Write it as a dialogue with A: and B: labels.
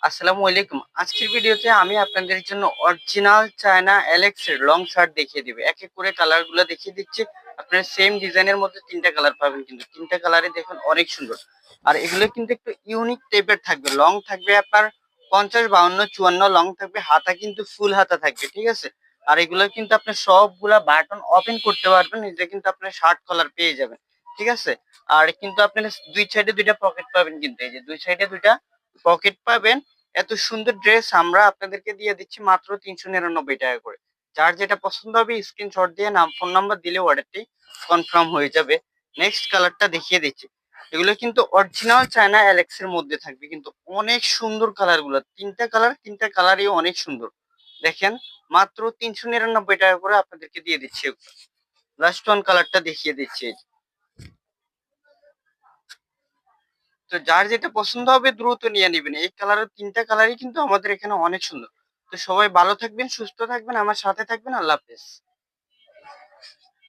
A: আসসালামু আলাইকুম। আজকের ভিডিওতে আমি আপনাদের জন্য অরিজিনাল চায়না এলেক্স এর লং শার্ট দেখিয়ে দিব। এক এক করে কালার গুলো দেখিয়ে দিচ্ছি। আপনারা সেম ডিজাইনের মধ্যে ৩টা কালার পাবেন কিন্তু ৩টা কালারই দেখুন অনেক সুন্দর। আর এগুলো কিন্তু একটু ইউনিক টাইপের থাকবে। লং থাকবে আপনার ৫০, ৫২, ৫৪ লং থাকবে। হাতা কিন্তু ফুল হাতা থাকবে, ঠিক আছে? আর এগুলো কিন্তু আপনি সবগুলা বাটন ওপেন করতে পারবেন। এটা কিন্তু আপনার শার্ট কলার পেয়ে যাবেন, ঠিক আছে? আর কিন্তু আপনার ২ সাইডে ২টা পকেট পাবেন কিন্তু এই যে ২ সাইডে ২টা পকেট পাবেন। এত সুন্দর ড্রেস আমরা আপনাদেরকে দিয়ে দিচ্ছি মাত্র ৩৯৯ টাকা করে। যার যেটা পছন্দ হবে স্ক্রিনশট দিয়ে নাম ফোন নাম্বার দিলে অর্ডারটি কনফার্ম হয়ে যাবে। নেক্সট কালারটা দেখিয়ে দিচ্ছি। এগুলো কিন্তু অরিজিনাল চায়না এলেক্স এর মধ্যে থাকবে কিন্তু অনেক সুন্দর কালার গুলো। ৩টা কালার, ৩টা কালারই অনেক সুন্দর। দেখেন মাত্র ৩৯৯ টাকা করে আপনাদেরকে দিয়ে দিচ্ছি। লাস্ট ওয়ান কালারটা দেখিয়ে দিচ্ছি। তো যার যেটা পছন্দ হবে দ্রুত নিয়ে নিবেন। এই কালারের ৩টা কালারই কিন্তু আমাদের এখানে অনেক সুন্দর। তো সবাই ভালো থাকবেন, সুস্থ থাকবেন, আমার সাথে থাকবেন। আল্লাহ হাফেজ।